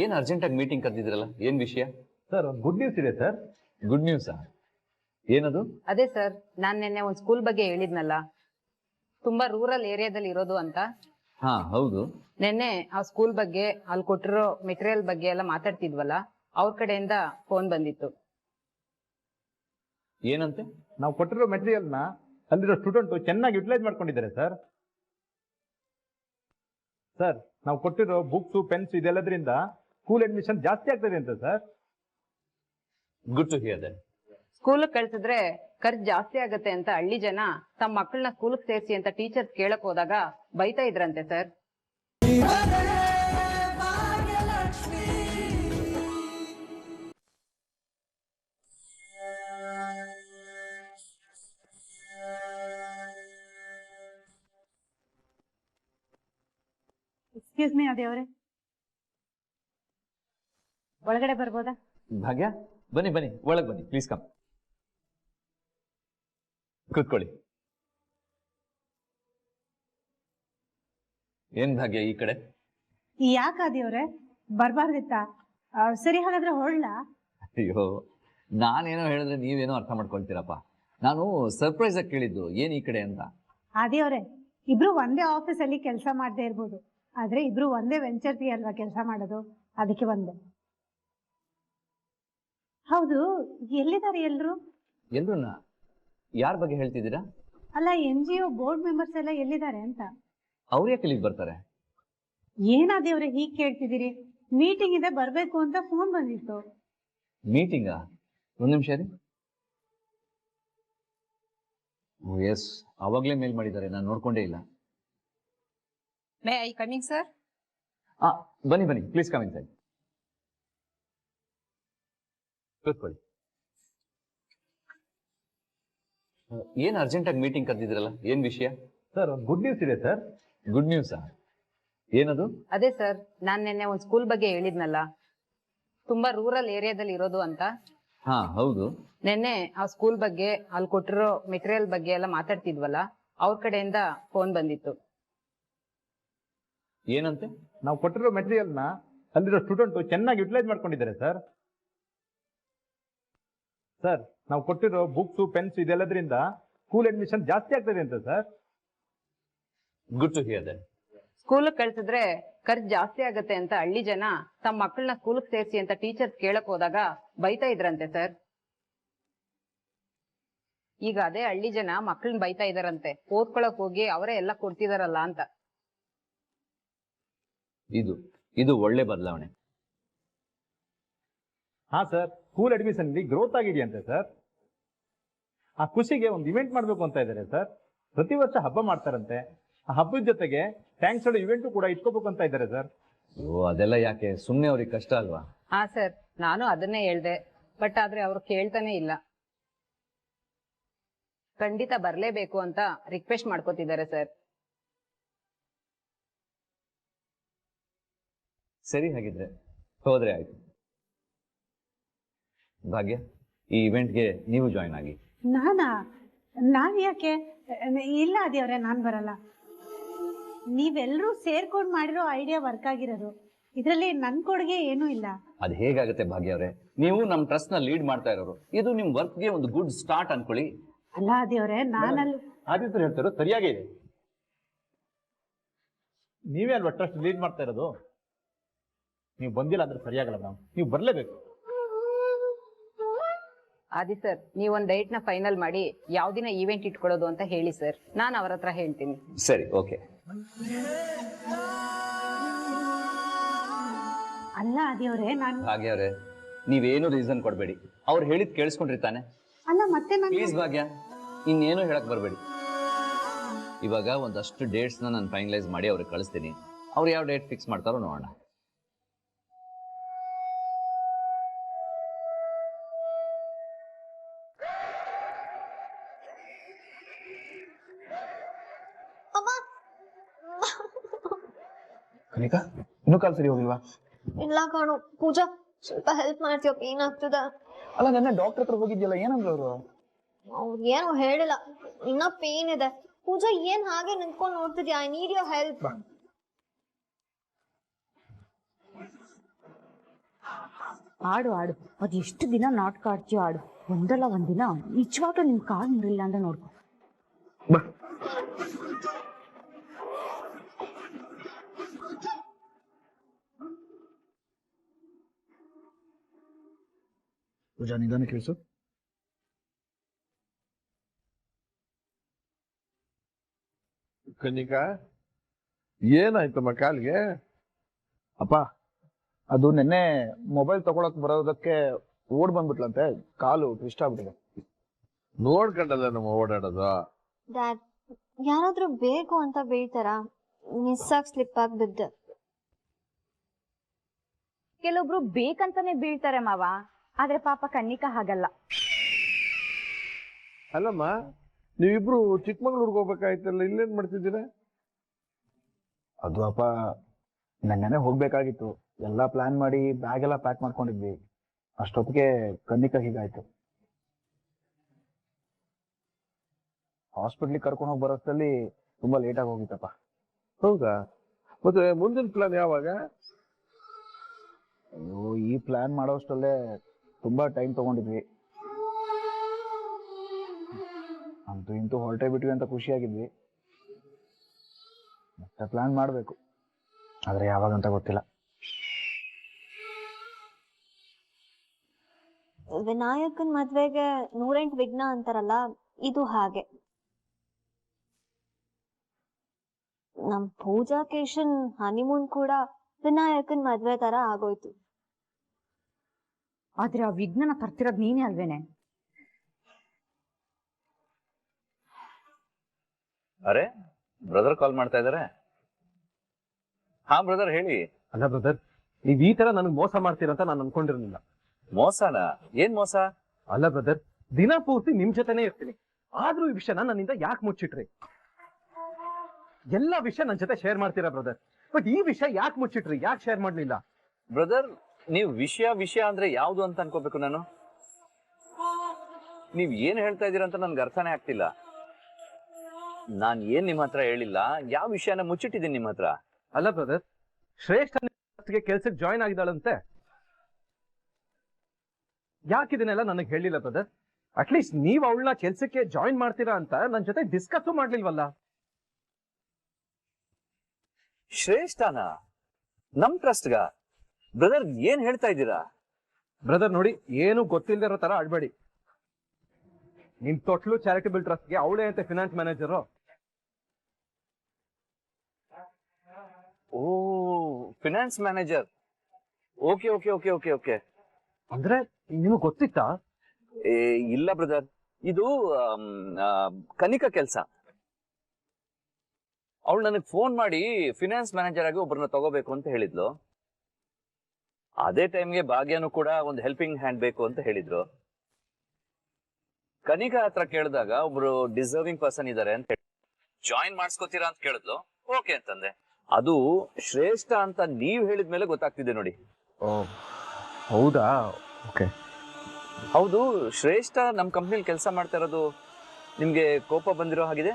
ಏನ್ ಅರ್ಜೆಂಟ್ ಆಗಿ ಮೀಟಿಂಗ್ ಕರೆದಿದ್ರಲ್ಲ, ಏನ್ ವಿಷಯ? ಸರ್ ಒಂದು ಗುಡ್ ನ್ಯೂಸ್ ಇದೆ ಸರ್. ಗುಡ್ ನ್ಯೂಸಾ? ಏನದು? ಅದೇ ಸರ್, ನಾನ್ ನಿನ್ನೆ ಒಂದ್ ಸ್ಕೂಲ್ ಬಗ್ಗೆ ಹೇಳಿದ್ನಲ್ಲ, ತುಂಬಾ ರೂರಲ್ ಏರಿಯಾದಲ್ಲಿ ಇರೋದು ಅಂತ. ಹಾ ಹೌದು. ನಿನ್ನೆ ಆ ಸ್ಕೂಲ್ ಬಗ್ಗೆ, ಅಲ್ಲಿ ಕೊಟ್ಟಿರೋ ಮೆಟೀರಿಯಲ್ ಬಗ್ಗೆ ಎಲ್ಲ ಮಾತಾಡ್ತಿದ್ವಲ್ಲ, ಅವ್ರ ಕಡೆಯಿಂದ ಫೋನ್ ಬಂದಿತ್ತು. ಏನಂತೆ? ನಾವು ಕೊಟ್ಟಿರೋ ಮೆಟೀರಿಯಲ್ ನ ಅಲ್ಲಿರೋ ಸ್ಟೂಡೆಂಟ್ ಚೆನ್ನಾಗಿ ಯುಟಿಲೈಸ್ ಮಾಡ್ಕೊಂಡಿದ್ದಾರೆ ಸರ್. ಸರ್ ನಾವು ಕೊಟ್ಟಿರೋ ಬುಕ್ಸ್ ಪೆನ್ಸ್ ಇದೆಲ್ಲದ್ರಿಂದ ಸ್ಕೂಲ್ ಅಡ್ಮಿಷನ್ ಜಾಸ್ತಿ ಆಗ್ತದೆ ಅಂತ sir. Good to hear that. School ಕಳ್ಸಿದ್ರೆ ಖರ್ಚು ಜಾಸ್ತಿ ಆಗತ್ತೆ ಅಂತ ಹಳ್ಳಿ ಜನ ತಮ್ಮ ಮಕ್ಕಳನ್ನ ಸ್ಕೂಲ್ ಸೇರಿಸಿ ಅಂತ ಟೀಚರ್ಸ್ ಕೇಳಕ್ ಹೋದಾಗ ಬೈತಾ ಇದ್ರಂತೆ ಸರ್. ಎಕ್ಸ್ಕ್ಯೂಸ್ ಮೀ ಅದೇವ್ರೆ, ಒಳಗಡೆ ಬರ್ಬೋದಾ? ಭಾಗ್ಯ ಬನ್ನಿ ಬನ್ನಿ, ಒಳಗ್ ಬನ್ನಿ ಪ್ಲೀಸ್, ಕಮ್ ಕೂತ್ಕೊಳ್ಳಿ. ಏನ್ ಭಾಗ್ಯ ಈ ಕಡೆ? ಯಾಕೆ ಅದೇವ್ರೆ, ಬರ್ಬಾರ್ದಿತ್ತಾ? ಸರಿ, ಹಾಗಾದ್ರೆ ಹೊಳ್ಳ. ಅಯ್ಯೋ, ನಾನೇನೋ ಹೇಳಿದ್ರೆ ನೀವೇನೋ ಅರ್ಥ ಮಾಡ್ಕೊಳ್ತೀರಪ್ಪ. ನಾನು ಸರ್ಪ್ರೈಸ್ ಆಗಿ ಕೇಳಿದ್ದು ಏನ್ ಈ ಕಡೆ ಅಂತ. ಅದೇವ್ರೆ, ಇಬ್ರು ಒಂದೇ ಆಫೀಸ್ ಅಲ್ಲಿ ಕೆಲಸ ಮಾಡದೇ ಇರ್ಬೋದು, ಆದ್ರೆ ಇಬ್ರು ಒಂದೇ ವೆಂಚರ್ಗೆ ಅಲ್ವಾ ಕೆಲಸ ಮಾಡೋದು, ಅದಕ್ಕೆ ಬಂದೆ. ಹೌದು, ಎಲ್ಲಿದ್ದಾರೆ ಎಲ್ರು? ಎಲ್ರನ್ನ? ಯಾರ ಬಗ್ಗೆ ಹೇಳ್ತಿದ್ದೀರಾ? ಅಲ್ಲ, NGO ಬೋರ್ಡ್ ಮೆಂಬರ್ಸ್ ಎಲ್ಲ ಎಲ್ಲಿದ್ದಾರೆ ಅಂತ. ಅವ್ರು ಯಾಕೆ ಇಲ್ಲಿಗೆ ಬರ್ತಾರೆ? ಏನಾದೇವ್ರೆ ಹೀಗ್ ಕೇಳ್ತಿದ್ದೀರಿ? ಮೀಟಿಂಗ್ ಇದೆ, ಬರ್ಬೇಕು ಅಂತ ಫೋನ್ ಬಂದಿತ್ತು. ಮೀಟಿಂಗಾ? ಒಂದ್ ನಿಮಿಷ ರೀ. ಎಸ್, ಅವಾಗ್ಲೇ ಮೇಲ್ ಮಾಡಿದ್ದಾರೆ, ನಾನು ನೋಡ್ಕೊಂಡೇ ಇಲ್ಲ. May I coming sir? ಬನ್ನಿ ಬನ್ನಿ ಪ್ಲೀಸ್, ಕಮ್ ಇನ್ಸೈಡ್. ಕೂತ್ಕೊಳ್ಳಿ. ಏನ್ ಅರ್ಜೆಂಟ್ ಆಗಿ ಮೀಟಿಂಗ್ ಕರೆದಿದ್ರಲ್ಲ, ಏನ್ ವಿಷಯ? ಸರ್ ಒಂದು ಗುಡ್ ನ್ಯೂಸ್ ಇದೆ ಸರ್. ಗುಡ್ ನ್ಯೂಸಾ? ಏನದು? ಅದೇ ಸರ್, ನಾನ್ ನಿನ್ನೆ ಒಂದ್ ಸ್ಕೂಲ್ ಬಗ್ಗೆ ಹೇಳಿದ್ನಲ್ಲ, ತುಂಬಾ ರೂರಲ್ ಏರಿಯಾದಲ್ಲಿ ಇರೋದು ಅಂತ. ಹಾ ಹೌದು. ನಿನ್ನೆ ಆ ಸ್ಕೂಲ್ ಬಗ್ಗೆ, ಅಲ್ಲಿ ಕೊಟ್ಟಿರೋ ಮೆಟೀರಿಯಲ್ ಬಗ್ಗೆ ಎಲ್ಲ ಮಾತಾಡ್ತಿದ್ವಲ್ಲ, ಅವ್ರ ಕಡೆಯಿಂದ ಫೋನ್ ಬಂದಿತ್ತು. ಏನಂತೆ? ನಾವು ಕೊಟ್ಟಿರೋ ಮೆಟೀರಿಯಲ್ ನ ಅಲ್ಲಿರೋ ಸ್ಟೂಡೆಂಟ್ ಚೆನ್ನಾಗಿ ಯುಟಿಲೈಸ್ ಮಾಡ್ಕೊಂಡಿದ್ದಾರೆ ಸರ್. ಸರ್ ನಾವು ಕೊಟ್ಟಿರೋ ಬುಕ್ಸ್ ಪೆನ್ಸ್ ಇದೆಲ್ಲದ್ರಿಂದ ಸ್ಕೂಲ್ ಅಡ್ಮಿಷನ್ ಜಾಸ್ತಿ ಆಗ್ತದೆ ಅಂತ sir. Good to hear that. School ಕಳ್ಸಿದ್ರೆ ಖರ್ಚು ಜಾಸ್ತಿ ಆಗತ್ತೆ ಅಂತ ಹಳ್ಳಿ ಜನ ತಮ್ಮ ಮಕ್ಕಳನ್ನ ಸ್ಕೂಲ್ ಸೇರಿಸಿ ಅಂತ ಟೀಚರ್ಸ್ ಕೇಳಕ್ ಹೋದಾಗ ಬೈತಾ ಇದ್ರಂತೆ ಸರ್. ಈಗ ಅದೇ ಹಳ್ಳಿ ಜನ ಮಕ್ಕಳನ್ನ ಬೈತಾ ಇದಾರಂತೆ, ಓದ್ಕೊಳಕ್ ಹೋಗಿ ಅವರೇ ಎಲ್ಲ ಕೊಡ್ತಿದಾರಲ್ಲ ಅಂತ. ಇದು ಒಳ್ಳೆ ಬದಲಾವಣೆ. ಹಾ ಸರ್, ಸ್ಕೂಲ್ ಅಡ್ಮಿಷನ್ ಗ್ರೋತ್ ಆಗಿದೆಯಂತೆ ಸರ್. ಆ ಖುಷಿಗೆ ಒಂದು ಇವೆಂಟ್ ಮಾಡಬೇಕು ಅಂತ ಇದ್ದಾರೆ ಸರ್. ಪ್ರತಿ ವರ್ಷ ಹಬ್ಬ ಮಾಡ್ತಾರಂತೆ, ಆ ಹಬ್ಬದ ಜೊತೆಗೆ ಥ್ಯಾಂಕ್ಸ್ ಹೇಳೋ ಇವೆಂಟು ಕೂಡ ಇಟ್ಕೋಬೇಕು ಅಂತ ಇದ್ದಾರೆ ಸರ್. ಅದೆಲ್ಲ ಯಾಕೆ, ಸುಮ್ನೆ ಅವ್ರಿಗೆ ಕಷ್ಟ ಅಲ್ವಾ? ಹಾ ಸರ್, ನಾನು ಅದನ್ನೇ ಹೇಳ್ದೆ, ಬಟ್ ಆದ್ರೆ ಅವ್ರು ಕೇಳ್ತಾನೆ ಇಲ್ಲ. ಖಂಡಿತ ಬರ್ಲೇಬೇಕು ಅಂತ ರಿಕ್ವೆಸ್ಟ್ ಮಾಡ್ಕೋತಿದ್ದಾರೆ ಸರ್. ಸರಿ, ಹಾಗಿದ್ರೆ ಹೋದ್ರೆ ಆಯ್ತು. ಭಾಗ್ಯ, ಈ ಇವೆಂಟ್ಗೆ ನೀವು ಜಾಯ್ನ್ ಆಗಿ. ನಾನ್ ಯಾಕೆ? ಇಲ್ಲ ಅದೇವ್ರೆ, ನಾನ್ ಬರಲ್ಲ. ನೀವೆಲ್ಲರೂ ಸೇರ್ಕೊಂಡು ಮಾಡಿರೋ ಐಡಿಯಾ ವರ್ಕ್ ಆಗಿರೋದು, ಇದರಲ್ಲಿ ನನ್ ಕೊಡುಗೆ ಏನೂ ಇಲ್ಲ. ಅದ್ ಹೇಗಾಗುತ್ತೆ ಭಾಗ್ಯ ಅವರೇ, ನೀವು ನಮ್ ಟ್ರಸ್ಟ್ ನ ಲೀಡ್ ಮಾಡ್ತಾ ಇರೋರು, ಇದು ನಿಮ್ ವರ್ಕ್ ಗೆ ಒಂದು ಗುಡ್ ಸ್ಟಾರ್ಟ್ ಅನ್ಕೊಳ್ಳಿ. ಅಲ್ಲ ಅದೇವ್ರೆ, ನಾನಲ್ಲಿ ಆದಿತ್ಯ ಹೇಳ್ತಾರೋ ಸರಿಯಾಗೇ ಇದೆ. ನೀವೇ ಅಲ್ವಾ ಟ್ರಸ್ಟ್ ಲೀಡ್ ಮಾಡ್ತಾ ಇರೋದು. ನೀವು ಬಂದಿಲ್ಲ ಅಂದ್ರೆ ಸರಿಯಾಗಲ್ಲ ಮ್ಯಾಮ್, ನೀವು ಬರ್ಲೇಬೇಕು. ಆದಿ ಸರ್, ನೀವೊಂದ್ ಡೇಟ್ ನ ಫೈನಲ್ ಮಾಡಿ ಯಾವ ದಿನ ಈವೆಂಟ್ ಇಟ್ಕೊಳ್ಳೋದು ಅಂತ ಹೇಳಿ ಸರ್, ನಾನು ಅವ್ರ ಹತ್ರ ಹೇಳ್ತೀನಿ. ಸರಿ, ಓಕೆ. ಅಲ್ಲ ಅದೇವ್ರೆ, ನಾನು ಭಾಗ್ಯ ಅವರೇ, ನೀವೇನು ರೀಸನ್ ಕೊಡ್ಬೇಡಿ, ಅವ್ರು ಹೇಳಿದ್ ಕೇಳಿಸ್ಕೊಂಡಿರ್ತಾನೆ. ಅಲ್ಲ ಮತ್ತೆ ನಾನು ಪ್ಲೀಸ್ ಭಾಗ್ಯ, ಇನ್ನೇನು ಹೇಳಕ್ ಬರ್ಬೇಡಿ. ಇವಾಗ ಒಂದಷ್ಟು ಡೇಟ್ಸ್ ನಾನು ಫೈನಲೈಸ್ ಮಾಡಿ ಅವ್ರಿಗೆ ಕಳಿಸ್ತೀನಿ. ಅವ್ರು ಯಾವ ಡೇಟ್ ಫಿಕ್ಸ್ ಮಾಡ್ತಾರೋ ನೋಡೋಣ. ಕನಿಕಾ, ಇನ್ನೂ ಕಾಲ್ ಸರಿ ಹೋಗಿಲ್ವಾ? ಇಲ್ಲ ಕಾಣು. ಪೂಜಾ, ಸ್ವಲ್ಪ ಹೆಲ್ಪ್ ಮಾಡ್ತೀಯ? ಪೇನ್ ಆಗ್ತದ. ಅಲ್ಲ, ನನ್ನ ಡಾಕ್ಟರ್ ಹತ್ರ ಹೋಗಿದ್ಯಲ್ಲ, ಏನಂದ್ರು ಅವರು? ಅವ್ರು ಏನು ಹೇಳಿಲ್ಲ, ಇನ್ನ ಪೇನ್ ಇದೆ. ಪೂಜಾ, ಏನ್ ಹಾಗೆ ನಿಂತ್ಕೊಂಡು ನೋಡ್ತಿದ್ಯಾ? I need your help. ಆಡು ಆಡು ಅದು ಎಷ್ಟು ದಿನ ನಾಟಕ ಆಡ್ತೀಯೋ ಆಡು. ಒಂದಲ್ಲ ಒಂದಿನ ನಿಜವಾಗ್ಲೂ ನಿಮ್ ಕಾಲ್ ಮುರಿಲ್ಲ ಅಂತ ನೋಡ್ಕೊ. ಪೂಜಾ ನಿಧಾನ ಕೇಳಿಸು. ಕನಿಕಾ, ಏನಾಯ್ತಮ್ಮ ಕಾಲಿಗೆ? ಅಪ್ಪ ಅದು ನಿನ್ನೆ ಮೊಬೈಲ್ ತಗೊಳಕ್ ಬರೋದಕ್ಕೆ ಓಡ್ ಬಂದ್ಬಿಟ್ಲಂತೆ, ಕಾಲು ಟ್ವಿಸ್ಟ್ ಆಗ್ಬಿಟ್ಟಿದೆ. ನೋಡ್ಕೊಂಡಲ್ಲ ನಮ್ಮ ಓಡಾಡೋದು. ಡ್ಯಾಡ್, ಯಾರಾದ್ರೂ ಬೇಕು ಅಂತ ಬೀಳ್ತಾರ? ಮಿಸ್ ಆಗಿ ಸ್ಲಿಪ್ ಆಗಿ ಬಿದ್ದೆ. ಕೆಲವೊಬ್ರು ಬೇಕಂತಾನೆ ಬೀಳ್ತಾರೆ ಮಾವ, ಆದ್ರೆ ಪಾಪ ಕನ್ನಿಕಾ ಹಾಗಲ್ಲ. ಅಲ್ಲಮ್ಮ, ನೀವಿಬ್ರು ಚಿಕ್ಕಮಂಗ್ಳೂರ್ಗೆ ಹೋಗ್ಬೇಕಾಯ್ತಲ್ಲ, ಇಲ್ಲೇನ್ ಮಾಡ್ತಿದ್ದೀರಾ? ಅದು ಅಪ್ಪ ನೆನ್ನೆನೆ ಹೋಗ್ಬೇಕಾಗಿತ್ತು, ಎಲ್ಲಾ ಪ್ಲಾನ್ ಮಾಡಿ ಬ್ಯಾಗ್ ಎಲ್ಲ ಪ್ಯಾಕ್ ಮಾಡ್ಕೊಂಡಿದ್ವಿ. ಅಷ್ಟೊತ್ತಿಗೆ ಕನ್ನಿಕಾ ಹೀಗಾಯ್ತು. ಹಾಸ್ಪಿಟ್ಲಿಗೆ ಕರ್ಕೊಂಡು ಹೋಗಿ ಬರೋಷ್ಟರಲ್ಲಿ ತುಂಬಾ ಲೇಟ್ ಆಗಿ ಹೋಗಿತ್ತಪ್ಪ. ಹೌದಾ? ಮತ್ತೆ ಮುಂದಿನ ಪ್ಲಾನ್ ಯಾವಾಗ? ಅಯ್ಯೋ, ಈ ಪ್ಲಾನ್ ಮಾಡೋಷ್ಟರಲ್ಲೇ ತುಂಬಾ ಟೈಮ್ ತಗೊಂಡಿದ್ವಿ. ಅಂತೂ ಇಂತೂ ಹೊರಟೇ ಬಿಟ್ವಿ ಅಂತ ಖುಷಿಯಾಗಿದ್ವಿ. ಮತ್ತೆ ಪ್ಲಾನ್ ಮಾಡ್ಬೇಕು, ಆದ್ರೆ ಯಾವಾಗಂತ ಗೊತ್ತಿಲ್ಲ. ವಿನಾಯಕನ್ ಮದ್ವೆಗೆ 108 ವಿಘ್ನ ಅಂತಾರಲ್ಲ, ಇದು ಹಾಗೆ. ನಮ್ ಪೂಜಾ ಕೇಶನ್ ಹನಿಮೂನ್ ಕೂಡ ವಿನಾಯಕನ್ ಮದ್ವೆ ತರ ಆಗೋಯ್ತು. ಆದ್ರೆ ಆ ವಿಘ್ನನ ತರ್ತಿರೋದ್ ನೀನೇ ಅಲ್ವೇನೆ? ಅರೆ, ಬ್ರದರ್ ಕಾಲ್ ಮಾಡ್ತಾ ಇದಾರೆ. ಹಾ ಬ್ರದರ್, ಹೇಳಿ. ಅಲ್ಲ ಬ್ರದರ್, ನೀವ್ ಈ ತರ ನನಗೆ ಮೋಸ ಮಾಡ್ತೀರಂತ ನಾನು ಅನ್ಕೊಂಡಿರ್ಲಿಲ್ಲ. ಮೋಸನಾ? ಏನ್ ಮೋಸ? ಅಲ್ಲ ಬ್ರದರ್, ದಿನ ಪೂರ್ತಿ ನಿಮ್ ಜೊತೆನೆ ಇರ್ತೀನಿ, ಆದ್ರೂ ಈ ವಿಷಯನ ನನ್ನಿಂದ ಯಾಕೆ ಮುಚ್ಚಿಟ್ರಿ? ಎಲ್ಲ ವಿಷಯ ನನ್ ಜೊತೆ ಶೇರ್ ಮಾಡ್ತೀರಾ ಬ್ರದರ್, ಬಟ್ ಈ ವಿಷಯ ಯಾಕೆ ಮುಚ್ಚಿಟ್ರಿ? ಯಾಕೆ ಶೇರ್ ಮಾಡ್ಲಿಲ್ಲ? ಬ್ರದರ್, ನೀವು ವಿಷಯ ಅಂದ್ರೆ ಯಾವ್ದು ಅಂತ ಅನ್ಕೋಬೇಕು ನಾನು? ನೀವ್ ಏನ್ ಹೇಳ್ತಾ ಇದೀರ ಅಂತ ನನ್ಗೆ ಅರ್ಥನೇ ಆಗ್ತಿಲ್ಲ. ನಾನ್ ಏನ್ ನಿಮ್ ಹತ್ರ ಹೇಳಿಲ್ಲ, ಯಾವ ವಿಷಯನ ಮುಚ್ಚಿಟ್ಟಿದ್ದೀನಿ ನಿಮ್ ಹತ್ರ? ಅಲ್ಲ ಬ್ರದರ್, ಶ್ರೇಷ್ಠ ಕೆಲ್ಸಕ್ಕೆ ಜಾಯ್ನ್ ಆಗಿದ್ದಾಳಂತೆ, ಯಾಕಿದನ್ನೆಲ್ಲ ನನಗೆ ಹೇಳಿಲ್ಲ ಬ್ರದರ್? ಅಟ್ಲೀಸ್ಟ್ ನೀವ್ ಅವಳನ್ನ ಕೆಲ್ಸಕ್ಕೆ ಜಾಯಿನ್ ಮಾಡ್ತೀರಾ ಅಂತ ನನ್ ಜೊತೆ ಡಿಸ್ಕಸ್ ಮಾಡ್ಲಿಲ್ವಲ್ಲ? ಶ್ರೇಷ್ಠನ ನಮ್ ಟ್ರಸ್ಟ್ಗ? ಬ್ರದರ್, ಏನ್ ಹೇಳ್ತಾ ಇದ್ದೀರಾ? ಬ್ರದರ್ ನೋಡಿ, ಏನು ಗೊತ್ತಿಲ್ಲದೆ ಇರೋ ತರ ಆಡ್ಬೇಡಿ. ನಿಮ್ ತೊಟ್ಲು ಚಾರಿಟಬಲ್ ಟ್ರಸ್ಟ್ಗೆ ಅವಳೇ ಅಂತ ಫಿನಾನ್ಸ್ ಮ್ಯಾನೇಜರು. ಓ, finance manager. Okay okay okay okay okay. ಅಂದ್ರೆ ನಿಮಗೆ ಗೊತ್ತಿತ್ತಾ? ಇಲ್ಲ ಬ್ರದರ್, ಇದು ಕನಿಕಾ ಕೆಲ್ಸ. ಅವಳು ನನಗೆ ಫೋನ್ ಮಾಡಿ ಫಿನಾನ್ಸ್ ಮ್ಯಾನೇಜರ್ ಆಗಿ ಒಬ್ಬರನ್ನ ತಗೋಬೇಕು ಅಂತ ಹೇಳಿದ್ಲು. ಅದೇ ಟೈಮ್ಗೆ ಭಾಗ್ಯನು ಕೂಡ ಒಂದು ಹೆಲ್ಪಿಂಗ್ ಹ್ಯಾಂಡ್ ಬೇಕು ಅಂತ ಹೇಳಿದ್ರು. ಕನಿಕಾ ಹತ್ರ ಕೇಳಿದಾಗ ಒಬ್ರು ಡಿಸರ್ವಿಂಗ್ ಪರ್ಸನ್ ಇದಾರೆ ಅಂತ ಹೇಳಿ ಜಾಯಿನ್ ಮಾಡಿಸ್ಕೋತೀರಾ ಅಂತ ಕೇಳಿದ್ಲು. ಓಕೆ ಅಂತಂದೆ. ಅದು ಶ್ರೇಷ್ಠ ಅಂತ ನೀವ್ ಹೇಳಿದ್ಮೇಲೆ ಗೊತ್ತಾಗ್ತಿದೆ ನೋಡಿ. ಓ ಹೌದಾ? ಓಕೆ. ಹೌದು, ಶ್ರೇಷ್ಠ ನಮ್ ಕಂಪ್ನಿಲಿ ಕೆಲಸ ಮಾಡ್ತಾ ಇರೋದು ನಿಮ್ಗೆ ಕೋಪ ಬಂದಿರೋ ಹಾಗಿದೆ.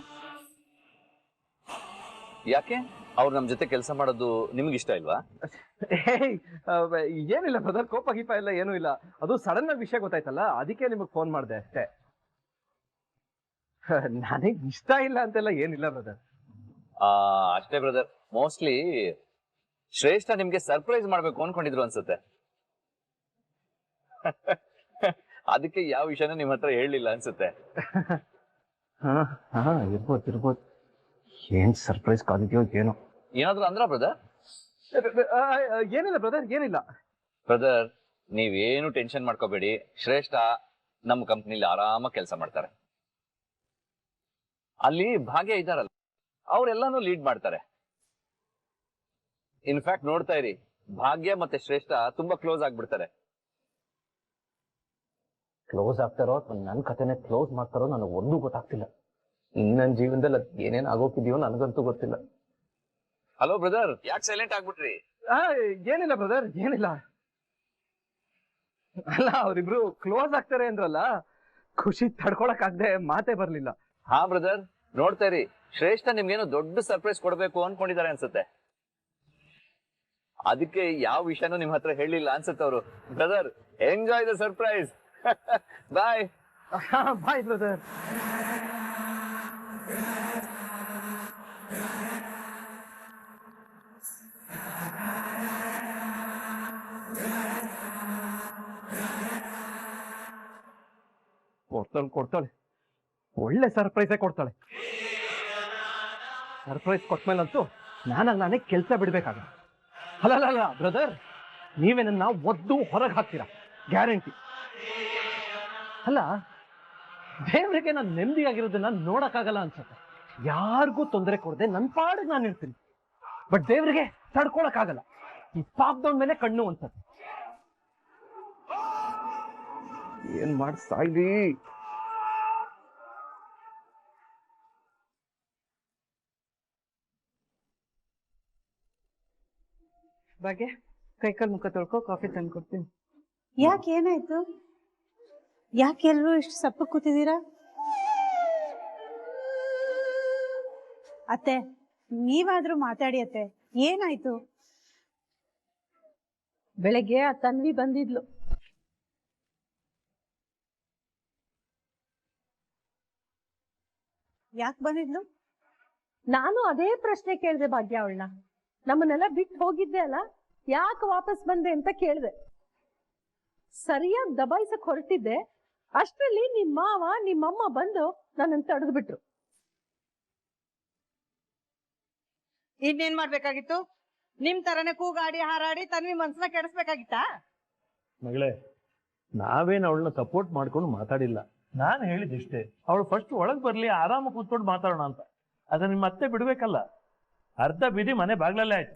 ಯಾಕೆ? ಅವ್ರು ನಮ್ ಜೊತೆ ಕೆಲಸ ಮಾಡೋದು ನಿಮ್ಗೆ ಇಷ್ಟ ಇಲ್ವಾ? ಏನಿಲ್ಲ ಬ್ರದರ್, ಕೋಪ ಗೀಪ ಎಲ್ಲ ಏನೂ ಇಲ್ಲ. ಅದು ಸಡನ್ ಆಗಿ ವಿಷಯ ಗೊತ್ತಾಯ್ತಲ್ಲ, ಅದಕ್ಕೆ ನಿಮಗೆ ಫೋನ್ ಮಾಡಿದೆ ಅಷ್ಟೇ. ನನಗೆ ಇಷ್ಟ ಇಲ್ಲ ಅಂತೆಲ್ಲ ಏನಿಲ್ಲ ಬ್ರದರ್. ಅಷ್ಟೇ ಬ್ರದರ್, ಮೋಸ್ಟ್ಲಿ ಶ್ರೇಷ್ಠ ನಿಮ್ಗೆ ಸರ್ಪ್ರೈಸ್ ಮಾಡ್ಬೇಕು ಅನ್ಕೊಂಡಿದ್ರು ಅನ್ಸುತ್ತೆ. ಅದಕ್ಕೆ ಯಾವ ವಿಷಯನೂ ನಿಮ್ ಹತ್ರ ಹೇಳಲಿಲ್ಲ ಅನ್ಸುತ್ತೆ. ಇರ್ಬೋದು. ಏನ್ ಸರ್ಪ್ರೈಸ್ ಕಾದಿದ್ಯೋ ಏನೋ. ಏನಾದ್ರು ಅಂದ್ರ ಬ್ರದರ್? ಏನಿಲ್ಲ ಬ್ರದರ್, ಏನಿಲ್ಲ. ಬ್ರದರ್, ನೀವೇನು ಟೆನ್ಷನ್ ಮಾಡ್ಕೋಬೇಡಿ. ಶ್ರೇಷ್ಠ ನಮ್ಮ ಕಂಪ್ನಿಲಿ ಆರಾಮಾಗಿ ಕೆಲಸ ಮಾಡ್ತಾರೆ. ಅಲ್ಲಿ ಭಾಗ್ಯ ಇದ್ದಾರಲ್ಲ, ಅವರೆಲ್ಲಾನು ಲೀಡ್ ಮಾಡ್ತಾರೆ. ಇನ್ಫ್ಯಾಕ್ಟ್ ನೋಡ್ತಾ ಇರಿ, ಭಾಗ್ಯ ಮತ್ತೆ ಶ್ರೇಷ್ಠ ತುಂಬಾ ಕ್ಲೋಸ್ ಆಗ್ಬಿಡ್ತಾರೆ. ಕ್ಲೋಸ್ ಆಗ್ತಾರೋ ಅಥವಾ ನನ್ನ ಕಥೆನೆ ಕ್ಲೋಸ್ ಮಾಡ್ತಾರೋ ನನಗೆ ಒಂದೂ ಗೊತ್ತಾಗ್ತಿಲ್ಲ. ನನ್ನ ಜೀವನದಲ್ಲಿ ಏನೇನ್ ಆಗೋಕಿದೆಯೋ ನನಗಂತೂ ಗೊತ್ತಿಲ್ಲ. ಹಲೋ ಬ್ರದರ್, ಯಾಕೆ ಸೈಲೆಂಟ್ ಆಗ್ಬಿಟ್ರಿ? ಏನಿಲ್ಲ ಬ್ರದರ್, ಏನಿಲ್ಲ. ಅಲ್ಲ, ಅವರಿಬ್ರು ಕ್ಲೋಸ್ ಆಗ್ತಾರೆ ಅಂದ್ರಲ್ಲ, ಖುಷಿ ತಡ್ಕೊಳಕ್ ಆಗದೆ ಮಾತೇ ಬರ್ಲಿಲ್ಲ. ಹಾ ಬ್ರದರ್, ನೋಡ್ತಾ ಇರಿ, ಶ್ರೇಷ್ಠ ನಿಮ್ಗೇನು ದೊಡ್ಡ ಸರ್ಪ್ರೈಸ್ ಕೊಡ್ಬೇಕು ಅನ್ಕೊಂಡಿದ್ದಾರೆ ಅನ್ಸುತ್ತೆ. ಅದಕ್ಕೆ ಯಾವ ವಿಷಯನೂ ನಿಮ್ ಹತ್ರ ಹೇಳಿಲ್ಲ ಅನ್ಸುತ್ತೆ ಅವರು. Brother, enjoy the surprise. Bye. Bye brother. ಕೊಡ್ತಾಳೆ ಒಳ್ಳೆ ಸರ್ಪ್ರೈಸೇ ಕೊಡ್ತಾಳೆ. ಸರ್ಪ್ರೈಸ್ ಕೊಟ್ಮೇಲಂತೂ ನಾನೇ ಕೆಲಸ ಬಿಡ್ಬೇಕಾಗ. ಅಲ್ಲ ಬ್ರದರ್, ನೀವೇ ನನ್ನ ಒದ್ದು ಹೊರಗೆ ಹಾಕ್ತೀರಾ ಗ್ಯಾರಂಟಿ. ಅಲ್ಲ, ದೇವರಿಗೆ ನಾನು ನೆಮ್ಮದಿಯಾಗಿರೋದನ್ನ ನೋಡಕ್ಕಾಗಲ್ಲ ಅನ್ಸುತ್ತೆ. ಯಾರಿಗೂ ತೊಂದರೆ ಕೊಡದೆ ನನ್ನ ಪಾಡಿಗೆ ನಾನು ಇರ್ತೀನಿ. ಬಟ್ ದೇವರಿಗೆ ತಡ್ಕೊಳಕ್ಕಾಗಲ್ಲ. ಈ ಪಾಪದವನ ಮೇಲೆ ಕಣ್ಣು ಅನ್ಸುತ್ತೆ. ಏನ್ ಮಾಡ್ತಾ ಇದ್ದೀ? ಬಗ್ಗೆ ಕೈಕಾಲ್ ಮುಖ ತೊಳ್ಕೊ, ಕಾಫಿ ತಂದು ಕೊಡ್ತೀನಿ. ಯಾಕೆ ಏನಾಯ್ತು? ಯಾಕೆ ಎಲ್ರು ಇಷ್ಟು ಸಪ್ಪ ಕೂತಿದ್ದೀರಾ? ಅತ್ತೆ, ನೀವಾದ್ರೂ ಮಾತಾಡಿ ಅತ್ತೆ, ಏನಾಯ್ತು? ಬೆಳಗ್ಗೆ ಆ ತನ್ವಿ ಬಂದಿದ್ಲು. ಯಾಕೆ ಬಂದಿದ್ಲು? ನಾನು ಅದೇ ಪ್ರಶ್ನೆ ಕೇಳಿದೆ ಭಾಗ್ಯ ಅವಳನ್ನ. ನಮ್ಮನ್ನೆಲ್ಲ ಬಿಟ್ಟು ಹೋಗಿದ್ದೆ ಅಲ್ಲ, ಯಾಕೆ ವಾಪಸ್ ಬಂದೆ ಅಂತ ಕೇಳಿದೆ. ಸರಿಯಾಗಿ ದಬಾಯಿಸಕ್ ಹೊರಟಿದ್ದೆ, ಅಷ್ಟರಲ್ಲಿ ನಿಮ್ ಮಾವ ನಿಮ್ಮಮ್ಮ ಬಂದು ನನ್ನನ್ನು ತಡೆದು ಬಿಟ್ರು. ಇನ್ನೇನ್ ಮಾಡ್ಬೇಕಾಗಿತ್ತು? ನಿಮ್ ತರನೇ ಕೂಗಾಡಿ ಹಾರಾಡಿ ತನ್ವಿ ಮನ್ಸನ್ನ ಕೆಡಿಸ್ಬೇಕಾಗಿತ್ತಾ? ಮಗಳೇ, ನಾವೇನು ಅವಳನ್ನ ಸಪೋರ್ಟ್ ಮಾಡ್ಕೊಂಡು ಮಾತಾಡಿಲ್ಲ. ನಾನು ಹೇಳಿದಿಷ್ಟೇ, ಅವಳು ಫಸ್ಟ್ ಒಳಗ್ ಬರ್ಲಿ, ಆರಾಮ ಕೂತ್ಕೊಂಡು ಮಾತಾಡೋಣ ಅಂತ. ಅದನ್ನ ನಿಮ್ಮ ಮತ್ತೆ ಬಿಡ್ಬೇಕಲ್ಲ. ಅರ್ಧ ಬೀದಿ ಮನೆ ಬಾಗ್ಲಲ್ಲೇ ಆಯ್ತು.